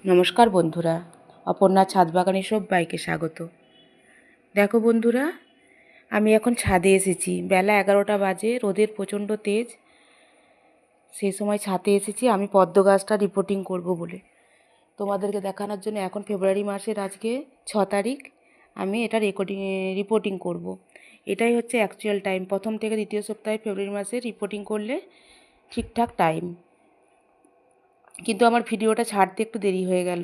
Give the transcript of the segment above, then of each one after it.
নমস্কার বন্ধুরা, অপর্ণা ছাদ বাগানে সবাইকে স্বাগত। দেখো বন্ধুরা, আমি এখন ছাদে এসেছি। বেলা 11টা বাজে, রোদের প্রচণ্ড তেজ। সেই সময় ছাদে এসেছি আমি পদ্ম গাছটা রিপোর্টিং করব বলে, তোমাদেরকে দেখানোর জন্য। এখন ফেব্রুয়ারি মাসের আজকে 6 তারিখ, আমি এটা রিপোর্টিং করব। এটাই হচ্ছে অ্যাকচুয়াল টাইম। প্রথম থেকে দ্বিতীয় সপ্তাহে ফেব্রুয়ারি মাসে রিপোর্টিং করলে ঠিকঠাক টাইম। কিন্তু আমার ভিডিওটা ছাড়তে একটু দেরি হয়ে গেল।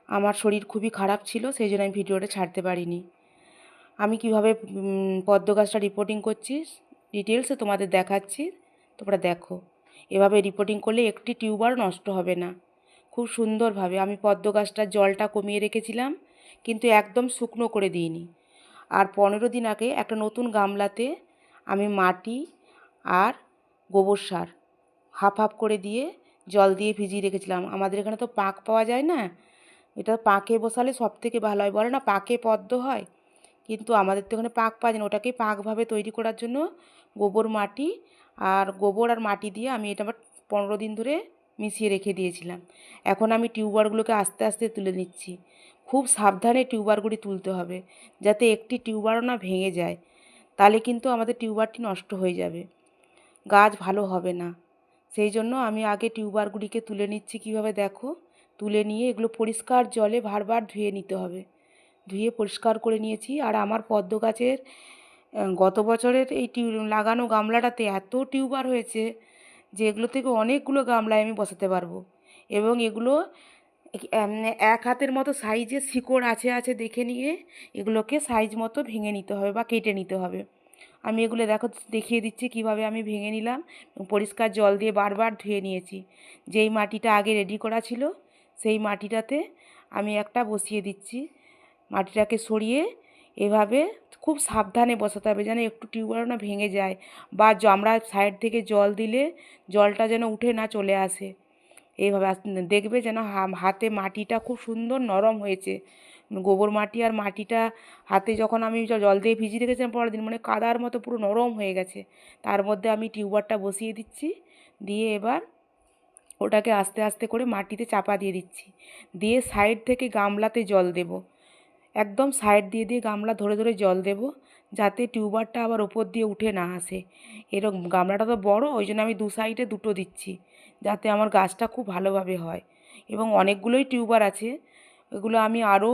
আমার শরীর খুবই খারাপ ছিল, সেই জন্য আমি ভিডিওটা ছাড়তে পারিনি। আমি কিভাবে পদ্ম গাছটা রিপোর্টিং করছি ডিটেলসে তোমাদের দেখাচ্ছি, তোমরা দেখো। এভাবে রিপোর্টিং করলে একটি টিউবার নষ্ট হবে না, খুব সুন্দরভাবে। আমি পদ্ম গাছটার জলটা কমিয়ে রেখেছিলাম, কিন্তু একদম শুকনো করে দিইনি। আর 15 দিন আগে একটা নতুন গামলাতে আমি মাটি আর গোবর সার হাফ হাফ করে দিয়ে জল দিয়ে ভিজিয়ে রেখেছিলাম। আমাদের এখানে তো পাঁক পাওয়া যায় না, এটা পাঁকে বসালে সব থেকে ভালো হয়। বলে না পাঁকে পদ্ম হয়, কিন্তু আমাদের তো এখানে পাঁক পাওয়া যায় না। ওটাকে পাঁকভাবে তৈরি করার জন্য গোবর আর মাটি দিয়ে আমি এটা আবার 15 দিন ধরে মিশিয়ে রেখে দিয়েছিলাম। এখন আমি টিউবারগুলোকে আস্তে আস্তে তুলে নিচ্ছি। খুব সাবধানে টিউবারগুলি তুলতে হবে, যাতে একটি টিউবারও না ভেঙে যায়, তাহলে কিন্তু আমাদের টিউবারটি নষ্ট হয়ে যাবে, গাছ ভালো হবে না। সেই জন্য আমি আগে টিউবারগুলিকে তুলে নিচ্ছি। কীভাবে দেখো, তুলে নিয়ে এগুলো পরিষ্কার জলে বারবার ধুয়ে নিতে হবে। ধুয়ে পরিষ্কার করে নিয়েছি। আর আমার পদ্ম গাছের গত বছরের এই লাগানো গামলাটাতে এত টিউবার হয়েছে যে এগুলো থেকে অনেকগুলো গামলায় আমি বসাতে পারবো। এবং এগুলো এক হাতের মতো সাইজের শিকড় আছে দেখে নিয়ে এগুলোকে সাইজ মতো ভেঙে নিতে হবে বা কেটে নিতে হবে। আমি এগুলো দেখো দেখিয়ে দিচ্ছি কিভাবে আমি ভেঙে নিলাম। পরিষ্কার জল দিয়ে বারবার ধুয়ে নিয়েছি। যেই মাটিটা আগে রেডি করা ছিল সেই মাটিটাতে আমি একটা বসিয়ে দিচ্ছি। মাটিটাকে সরিয়ে এভাবে খুব সাবধানে বসাতে হবে, যেন একটু টিউবওয়েল না ভেঙে যায়, বা আমরা সাইড থেকে জল দিলে জলটা যেন উঠে না চলে আসে। এইভাবে দেখবে যেন হাতে মাটিটা খুব সুন্দর নরম হয়েছে। গোবর মাটি আর মাটিটা হাতে যখন আমি জল দিয়ে ভিজিয়ে রেখেছিলাম পরের দিন, মানে কাদার মতো পুরো নরম হয়ে গেছে। তার মধ্যে আমি টিউবারটা বসিয়ে দিচ্ছি, দিয়ে এবার ওটাকে আস্তে আস্তে করে মাটিতে চাপা দিয়ে দিচ্ছি। দিয়ে সাইড থেকে গামলাতে জল দেব, একদম সাইড দিয়ে দিয়ে গামলা ধরে ধরে জল দেব, যাতে টিউবারটা আবার ওপর দিয়ে উঠে না আসে। এরকম গামলাটা তো বড়, ওই জন্য আমি দু সাইডে দুটো দিচ্ছি, যাতে আমার গাছটা খুব ভালোভাবে হয়। এবং অনেকগুলোই টিউবার আছে, এগুলো আমি আরও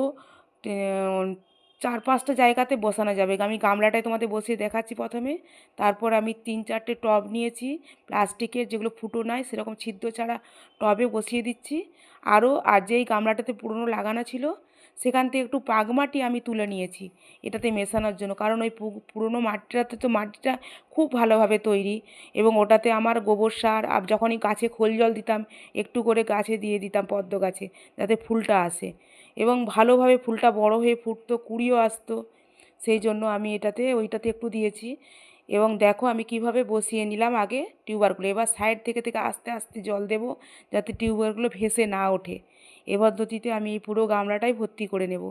4-5টা জায়গাতে বসানো যাবে। আমি গামলাটায় তোমাদের বসিয়ে দেখাচ্ছি প্রথমে। তারপর আমি 3-4টে টব নিয়েছি প্লাস্টিকের, যেগুলো ফুটো নয়, সেরকম ছিদ্র ছাড়া টবে বসিয়ে দিচ্ছি। আর যেই গামলাটাতে পুরনো লাগানো ছিল সেখান থেকে একটু পাগ মাটি আমি তুলে নিয়েছি এটাতে মেশানোর জন্য, কারণ ওই পুরনো মাটিটাতে তো মাটিটা খুব ভালোভাবে তৈরি। এবং ওটাতে আমার গোবর সার, আর যখনই গাছে খোল জল দিতাম একটু করে গাছে দিয়ে দিতাম পদ্ম গাছে, যাতে ফুলটা আসে এবং ভালোভাবে ফুলটা বড় হয়ে ফুটতো, কুঁড়িও আসতো। সেই জন্য আমি ওইটাতে একটু দিয়েছি। এবং দেখো আমি কিভাবে বসিয়ে নিলাম আগে টিউবারগুলো। এবার সাইড থেকে থেকে আস্তে আস্তে জল দেব, যাতে টিউবারগুলো ভেসে না ওঠে। এ পদ্ধতিতে আমি এই পুরো গামলাটাই ভর্তি করে নেব।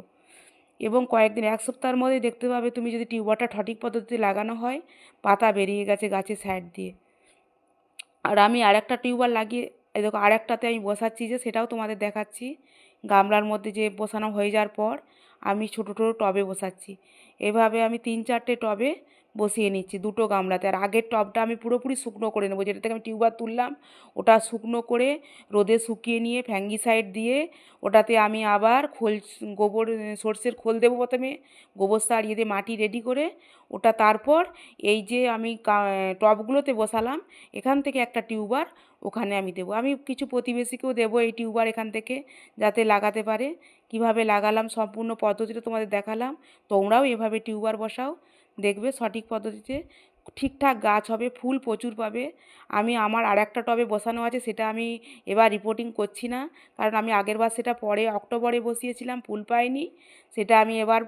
এবং কয়েকদিন, 1 সপ্তাহের মধ্যেই দেখতে পাবে তুমি, যদি টিউবারটা সঠিক পদ্ধতিতে লাগানো হয়, পাতা বেরিয়ে গেছে গাছের সাইড দিয়ে। আর আমি আরেকটা টিউবার লাগিয়ে, এই দেখো আরেকটাতে আমি বসাচ্ছি, যে সেটাও তোমাদের দেখাচ্ছি। গামলার মধ্যে যে বসানো হয়ে যাওয়ার পর আমি ছোটো ছোটো টবে বসাচ্ছি। এভাবে আমি 3-4টে টবে বসিয়ে নিচ্ছি, দুটো গামলাতে। আর আগের টবটা আমি পুরোপুরি শুকনো করে নেবো, যেটা থেকে আমি টিউবার তুললাম ওটা শুকনো করে রোদে শুকিয়ে নিয়ে ফ্যাঙ্গিসাইড দিয়ে ওটাতে আমি আবার গোবর, সর্ষের খোল দেবো প্রথমে, গোবর সার দিয়ে মাটি রেডি করে ওটা। তারপর এই যে আমি টবগুলোতে বসালাম, এখান থেকে একটা টিউবার ওখানে আমি দেবো। আমি কিছু প্রতিবেশীকেও দেবো এই টিউবার এখান থেকে, যাতে লাগাতে পারে। কিভাবে লাগালাম সম্পূর্ণ পদ্ধতিটা তোমাদের দেখালাম। তোমরাও এভাবে টিউবার বসাও, দেখবে সঠিক পদ্ধতিতে ঠিকঠাক গাছ হবে, ফুল প্রচুর পাবে। আমি আমার আরেকটা টবে বসানো আছে, সেটা আমি এবার রিপোর্টিং করছি না, কারণ আমি আগেরবার সেটা পরে অক্টোবরে বসিয়েছিলাম, ফুল পাইনি। সেটা আমি এবার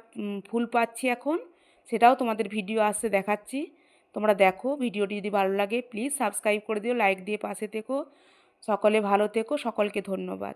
ফুল পাচ্ছি এখন, সেটাও তোমাদের ভিডিও আসছে দেখাচ্ছি। তোমরা দেখো। ভিডিওটি যদি ভালো লাগে প্লিজ সাবস্ক্রাইব করে দিও, লাইক দিয়ে পাশে থেকো। সকলে ভালো থেকো, সকলকে ধন্যবাদ।